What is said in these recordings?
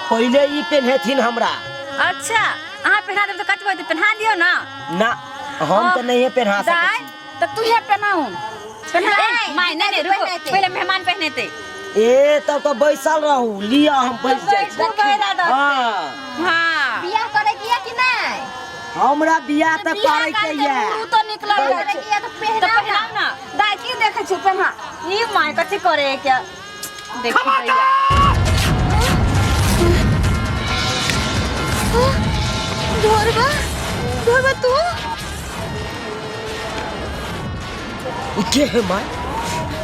पहले ई पहनथिन हमरा। अच्छा अहाँ पहना देब तो कतबो तो पहना दियो ना। ना हम तो नहीं पहना दाई सकते। तो तू है पहनाऊं। पहना माय नहीं रुको पहले मेहमान पहने थे। ए तब तो बैसल रहू लिया हम बैठ जाए। हां हां बियाह करे किया कि नहीं? हमरा बियाह त करे के या। तू तो निकल करे किया तो पहनाओ ना। दाई की देखे छ पहना। ई माय कथि करे क्या देखी भैया। धोरबा तू के है माय?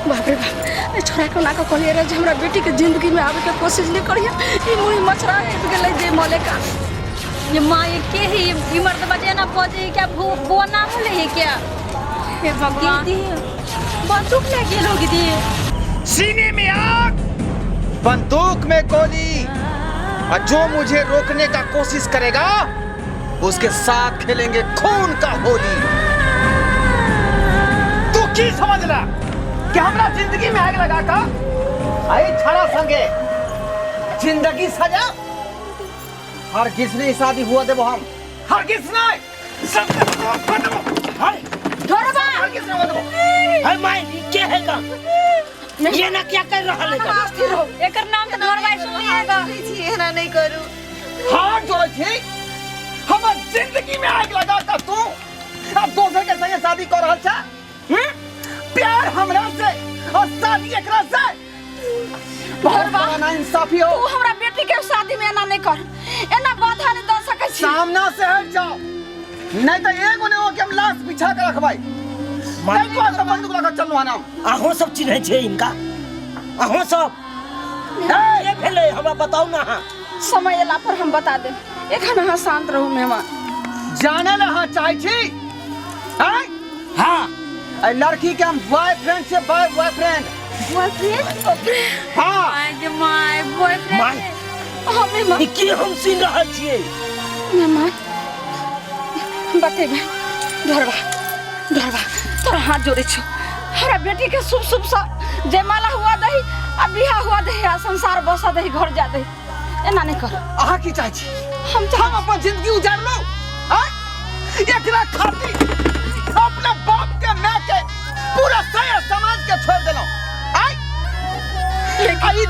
बाप रे बाप, छोरा को ना कहलिए रे जे हमरा बेटी के जिंदगी में आवे के कोशिश नहीं करिए। ई मुई मछरा है गेलै जे मले का। ये माँ ये के है ये मर्द बजे ना पहुंचे क्या बुआ ना होले है क्या? हे भगवान बंदूक लेके लोग दी सीने में आग, बंदूक में गोली, और जो मुझे रोकने का कोशिश करेगा उसके साथ खेलेंगे खून का होली। तू की समझला कि हमरा जिंदगी में आग लगा का आई छड़ा संगे जिंदगी सजा? हरगिज नहीं शादी हुआ देबो हम, हरगिज नहीं। सब हाय धोरबा हरगिज नहीं हुआ देबो। हाय माय के है का? ये ना क्या कर रहा है का? स्थिर हो एकर नाम तो धोरबा सुनिएगा। छी एना नहीं करू। हाथ जोड़े छी, हमर जिंदगी में आग लगा का तू अब दोसर के संगे शादी कर रहल छा? प्यार हमरा से और शादी एकरा से? बहुत बड़ा ना इंसाफी हो। तू हमरा बेटी के शादी में एना नहीं कर। एना बाधा नहीं दे सकै छी। सामना से हट जाओ, नहीं तो एगो ने के हम लाश बिछा के रखबाई। मैं तो सब बंदूक लगा चलू हना। अहो सब चिन्ह छे इनका। अहो सब ए भेले हमरा बताओ ना। समय एला पर हम बता दे। एखन अहाँ शांत रहू मेहमान। जाने ला हां चाहे छी? हैं? हां ए लड़की के हम बॉयफ्रेंड से बॉयफ्रेंड। हां माय बॉयफ्रेंड माय हाँ मेहमान। ई की हम सुन रहल छियै? मेहमान बतेबे। धोरबा तोरा हाथ जोड़े छो। हमरा बेटी के शुभ शुभ सा जयमाला हुआ दही आ बियाह हुआ दही आ संसार बसा दही घर जा दही। एना नहीं कर। अहाँ की चाहे छी? हम हम अपन जिंदगी उजाड़ लो। हां एकरा खातिर अपना बाप के मां के पूरा शहर समाज के छोड़ देलो। आई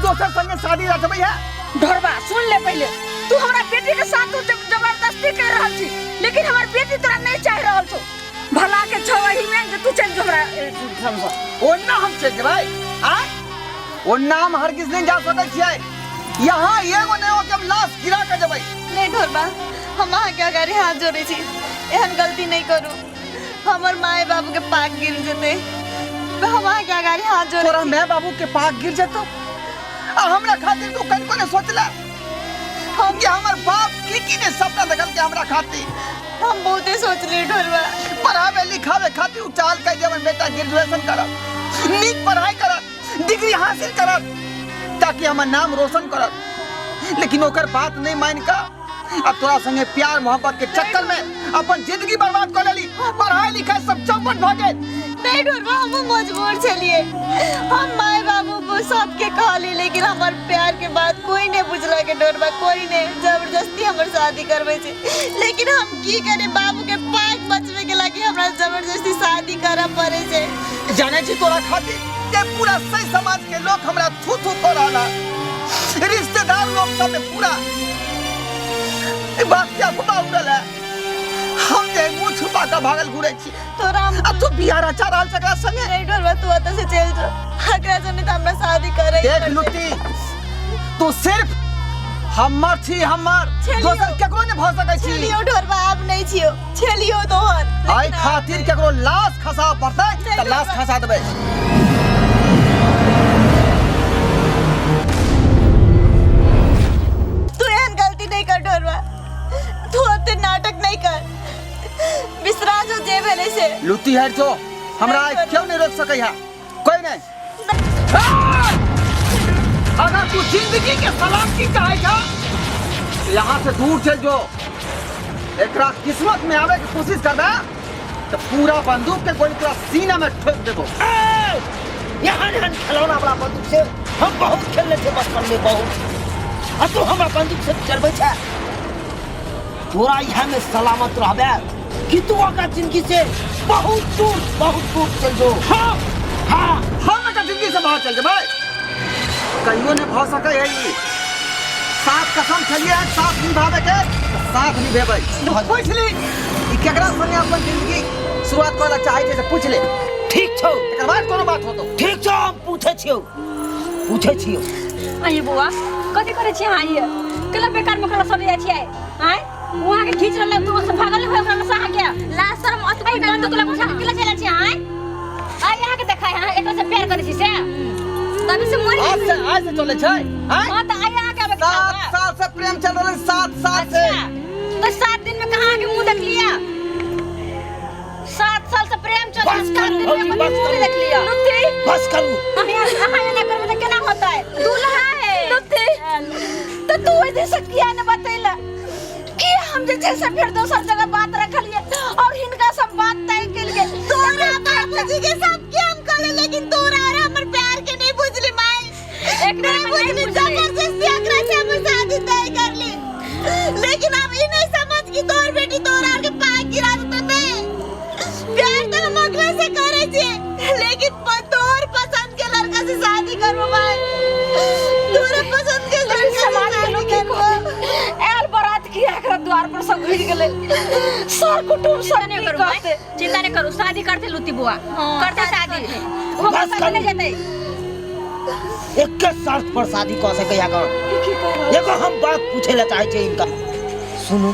दोसर संगे शादी रचबै है। धोरबा सुन ले पहले। तू हमरा बेटी के साथ जबरदस्ती कर रहल छी, लेकिन हमर बेटी तोरा नहीं चाह रहल छो। भला के छो वही में जे तू चल जो हमरा समझ। ओन्ना हम चल जेबै। ओन्ना हम हरगिज नहीं जा सकै छियै। यहाँ एगो ने के हम लाश गिरा के जेबै। नहीं धोरबा, हम अहाँ के आगे हाथ जोड़े छी। एहन गलती नहीं करू। हमर माय बाबू के पाक गिर जेते। हम अहाँ के आगे हाथ जोड़े। तोरा माय बाबू के पाक गिर जेतो आ हमरा खातिर तू कनको ने सोचला? हम के हमर बाप की ने सपना देखल के हमरा खातिर? हम बहुते सोचली ढोरबा। पढ़ावे लिखावे खातिर उ चाल के जे हमर बेटा ग्रेजुएशन करत, नीक पढ़ाई करत, डिग्री हासिल करत, ताकि हमर नाम रोशन करत। लेकिन ओकर बात नहीं मान का अब तोरा संगे प्यार मोहब्बत के चक्कर में अपन जिंदगी बर्बाद कर लेली। पढ़ाई लिखाई सब चौपट भ गए। नहीं ढोरबा, हम मजबूर छलिए। हम माय बाबू को सबके कहली, लेकिन हमार प्यार के बात कोई ने बुझला के ढोरबा। कोई ने जबरदस्ती हमर शादी करवे छे। लेकिन हम की करे, बाबू के पाक बचवे के लागी हमरा जबरदस्ती शादी करा पड़े छे। जाने छी तोरा खातिर के पूरा सही समाज के लोग हमरा थू थू कर रहला। रिश्तेदार लोग सब पूरा ए बात क्या घुमा उड़ल है। हम जे मुंह छुपा के भागल घुरे छी। तोरा अब तू बिहार अच्छा रहल सकरा संगे। नहीं ढोरबा, तू अत से चल जा। अगला जने त हमरा शादी करे। देख लुटी, तू सिर्फ हमर छी, हमर दोसर केकरो ने भ सकै छी। छलियो ढोरबा, आप नहीं छियो। छलियो तोहर। आई खातिर केकरो लाश खसा पड़तै त लाश खसा देबै। तू एहन गलती नहीं कर ढोरबा। तू अते नाटक नहीं कर। बिसरा जो जे भेले से। लुटी हट जो, हमरा क्यों नहीं रोक सकै है कोई नहीं। अगर तू जिंदगी के सलामती चाहे था यहाँ से दूर चल जो। एकरा किस्मत में आवे की कोशिश करबे तो पूरा बंदूक के गोली तोरा सीना में ठोक देबो। यहाँ खिलौना वाला बंदूक से हम बहुत खेलने थे बचपन में बहुत। अब तो हमारा बंदूक से चलबे छे तोरा यहाँ में सलामत रहबे कि तू अगर जिंदगी से बहुत दूर चल जो। हाँ हाँ हम का जिंदगी से बाहर चल जा भाई कहियो ने भा सके है ये साथ कसम छलिए साथ निभावे के साथ निभेबै पूछ ली ई केकरा संगे अपन जिंदगी शुरुआत करला चाहे छै से पूछ ले। ठीक छौ एकर बाद कोनो बात होतो ठीक छौ हम पूछे छियो आइए बुआ कथी करे छी आइए कला बेकार में कला सब जाय छी आय वहां के खींच रहले तू से भागल होय ओकरा सहा के ला शर्म अतबई बंदूक ला उठा के चला छी आय यहाँ के देखा है एकरा से प्यार करे छी से तभी से मोर आज से चले छै हां त आय यहाँ के 7 साल से प्रेम चल रहल 7 साल से तो 7 दिन में कहां के मुंह देख लिया 7 साल से प्रेम चल रहा 7 दिन में मुंह देख लिया लुत्ती बस करू हां ना करबे तो केना होता है दूल्हा है लुत्ती तो तू ऐसे से किया न बतैला कि हम जैसे फिर दोसर जगह बात रखलिए और हिनका सब बात तय के लिए तोरा बाबूजी के सब के हम कहले लेकिन तोरा और हमर प्यार के नहीं बुझली माई एक नहीं बुझली जबरदस्ती एकरा से हमर शादी तय कर ली लेकिन अब ई नहीं समझ कि तोर बेटी तोरा के पाक गिरा तो नहीं प्यार तो हम अगला से करे छे लेकिन तोर पसंद के लड़का से शादी करबो भाई तोरे पसंद के लड़का से शादी करबो एल बारात की एकरा द्वार पर सब घिर गेले सर कुटुंब सब नहीं करू चिंता नहीं करू शादी करते लुत्ती बुआ करते शादी वो बस पसंद नहीं जाते एक के शर्त पर शादी कर सके या कर एगो हम बात पूछे ला चाहे छे इनका सुनो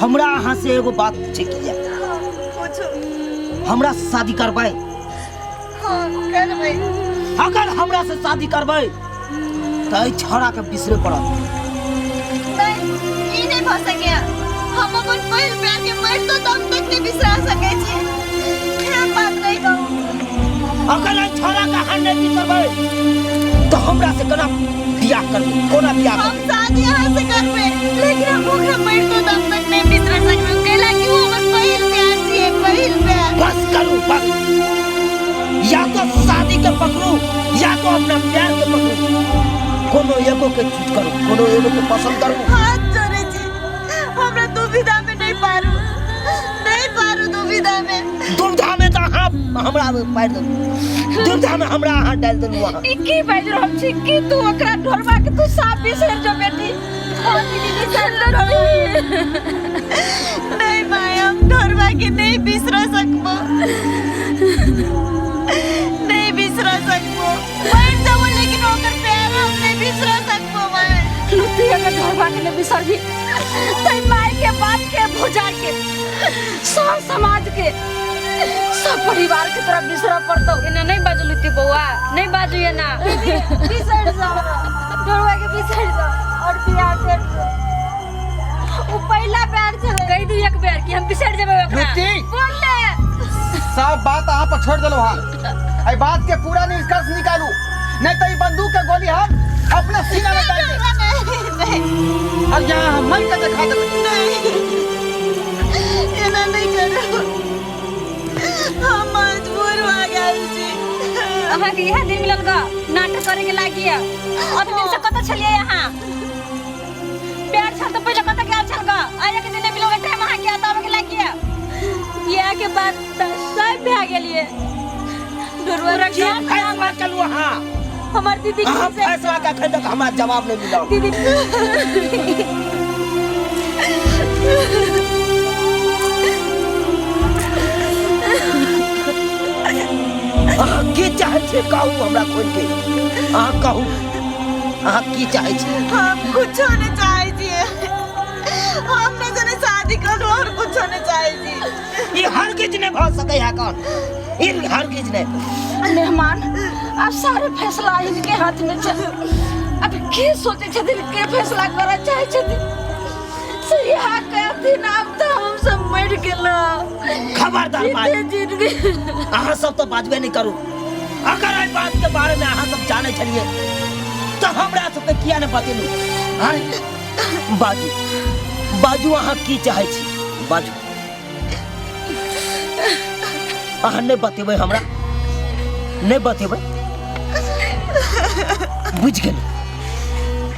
हमरा अहाँ से एगो बात पूछे की पूछो हमरा से शादी करबै हां करबै अगर हमरा से शादी करबै त ई छोरा के बिसरे पड़त नहीं ई नहीं भ सके हम अपन पहिल प्यार के मर तो दम तक नहीं बिसरा सके छी क्या बात नहीं कहूं अगर ई छोरा के हां नहीं बिसरबै तो हमरा से केना बियाह करबै कोना बियाह हम शादी यहाँ से करबे लेकिन हम ओकरा मर तो दम तक नहीं बिसरा सकबे कैला कि वो हमर पहिल प्यार छी पहिल प्यार बस करू बस या तो शादी के पकड़ू या तो अपना प्यार के पकड़ू कोनो एगो के चूज करू कोनो एगो के पसंद करू हाथ जोड़े छी हमरा दुविधा में नहीं पारू दुविधा में तो हमरा पार दो दुविधा में हमरा हाथ डाल देलू वहां ई की बाज रहल छी कि तू ओकरा ढोरबा के तू साफ बिसर जो बेटी ओ दीदी बिसर नहीं माय हम ढोरबा के नहीं बिसरा सकबो मर जाबो लेकिन ओकर प्यार हम नहीं बिसरा सकबो माय लुत्ती अगर ढोरबा के नहीं बिसर भी तई माई के बाप के भुजा के सब समाज के सब परिवार के तरफ बिसरा पड़तो इना नहीं बाजू लुत्ती बुआ नहीं बाजू ये ना बिसर जाओ ढोरबा के बिसर जाओ और प्यार से वो पहला प्यार से कह दी एक बार कि हम बिसर जेबे ओकरा लुत्ती बोल ले सब बात यहाँ पर छोड़ दलो हां आई बात के पूरा निष्कर्ष निकालू नहीं तो ई बंदूक के गोली हम अपने सीना में डाल दे नहीं और यहाँ हम मर के दिखा देबे एना नहीं करो हम मजबूर हो गए छी अहाँ के यह दिन मिलल गा नाटक करे के लागिया अब दिन से कत छलिए यहाँ प्यार छल तो पहले कत गेल छल गा आए के दिन मिलो टाइम अहाँ के आतावे के लागिया ये के बाद सब भे गेलिए डरवा रख फैसला करू हां हमार दीदी हां फैसला का खंड का हमारा जवाब नहीं मिला दीदी अहाँ की चाहे छे कहू हमरा खोल के अहाँ कहू अहाँ की चाहे छे हम कुछ नहीं चाहे छी हम न जने शादी करो और कुछ नहीं चाहे छी ये हर किस ने भ सके है कौन इन हर किस ने मेहमान अब सारे फैसला इनके हाथ में छ अब के सोचे छथिन के फैसला करे चाहे छथिन सही हा कहथिन अब तो हम सब मर गेलो खबरदार बात जिंदगी अहाँ सब तो बाजबे नहीं करू अगर आई बात के बारे में अहाँ सब जाने छलिए तो हमरा सबके किया ने बतेलू हां बाजू अहाँ की चाहे छी बाजू अहाँ ने बतेबै हमरा नहीं बतेबै बुझ गेल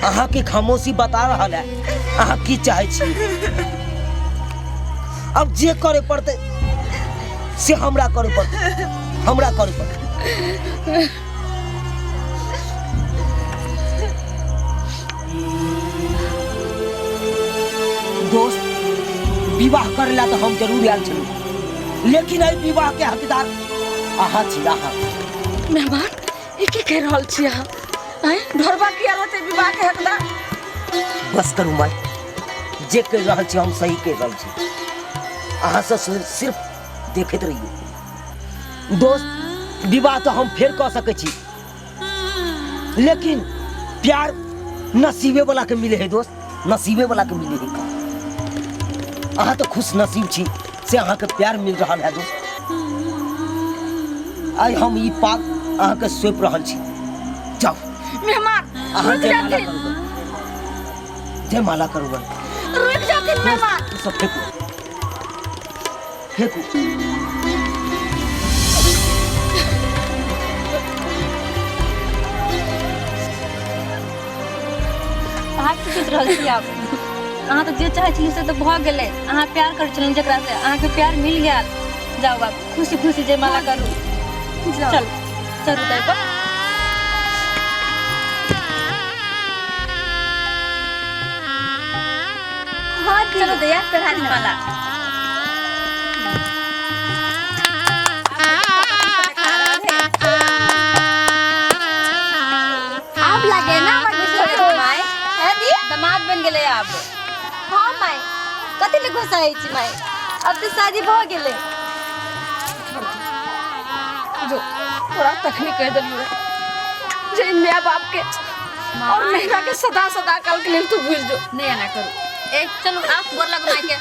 अहाँ के खामोशी बता रहा है अहाँ की चाहे छी अब जे करे पड़ते से हमरा करे पड़ते हमरा करे पड़ते दोस्त विवाह करेला तो हम जरूर आयल छलू लेकिन एहि विवाह के हकदार अहाँ छी अहाँ मेहमान ये की कह रहल छी अहाँ हैं ढोरबा किया रहते विवाह के हकदार बस करू माय जे कह रहल छी हम सही कह रहल छी अहाँ से सिर्फ देखते रहिए दोस्त विवाह तो हम फेर कह सके छी लेकिन प्यार नसीबे वाला के मिले है दोस्त नसीबे वाला के मिले है अहाँ तो खुश नसीब छी से अहाँ के प्यार मिल रहा है दोस्त आई हम ई पाग अहाँ के सौंप रहल छी जाओ मेहमान अहाँ रुक जाथिन जयमाला करू रुक जाथिन मेहमान सब फेंकू फेंकू अहाँ की सोच रहल छी आप अहाँ तो जे चाहे छली से तो भ गेलै अहाँ प्यार कर छलिन जकरा से अहाँ के प्यार मिल गया जाओ आप खुशी खुशी जयमाला करू चल चलू तै पर हाँ चलो दया पहरा दी माला आप लगे ना माय दामाद बन गेले आप हाँ माय कथी ले घुसाई छी माय अब तो शादी भ गेले जो थोड़ा तखनी कह दे जे माँ बाप के और मेहरा के सदा सदा काल के लिए तू भूल जो नहीं ना करू ए चलो आप गोर लगो माय के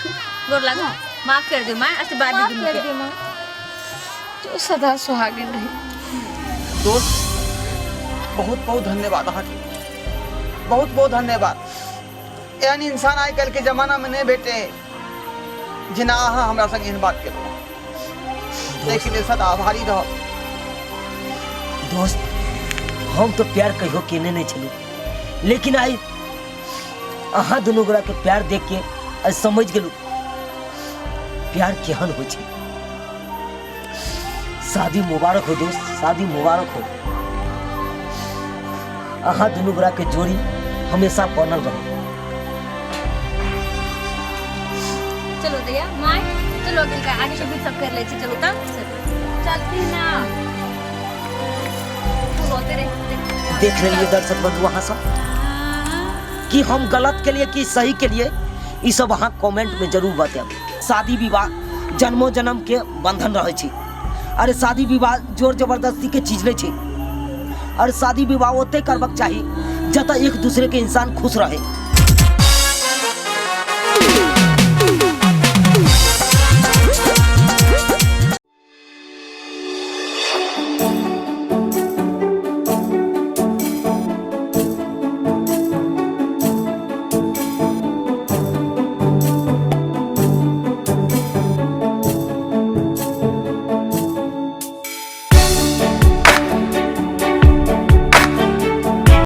गोर लगो माफ कर दे माय आशीर्वाद दे दूं के जो सदा सुहागिन रही दोस्त बहुत बहुत धन्यवाद अहाँ के बहुत बहुत धन्यवाद एहन इंसान आइ काल्हि के जमाना में नहीं भेटे जेना अहाँ हमरा संग एहन बात केलहुँ ताहिके लेल सदा आभारी रहब दोस्त हम तो प्यार कहियो केने नहीं छलू लेकिन आई अहाँ दुनू गोरा के प्यार देख के आज समझ गेलू प्यार केहन हो छै शादी मुबारक हो दोस्त शादी मुबारक हो अहाँ दुनू गोरा के जोड़ी हमेशा बनल रहे चलो दया माय चलो अगल का आगे सब कर ले चलो तब चलती ना बोलते रहे देख रही दर्शक बंधु वहां सब कि हम गलत के लिए कि सही के लिए ये सब वहां कमेंट में जरूर बताएब शादी विवाह जन्मो जन्म के बंधन रहे छी अरे शादी विवाह जोर जबरदस्ती के चीज नहीं छी अरे शादी विवाह ओते करबक चाहिए जत एक दूसरे के इंसान खुश रहे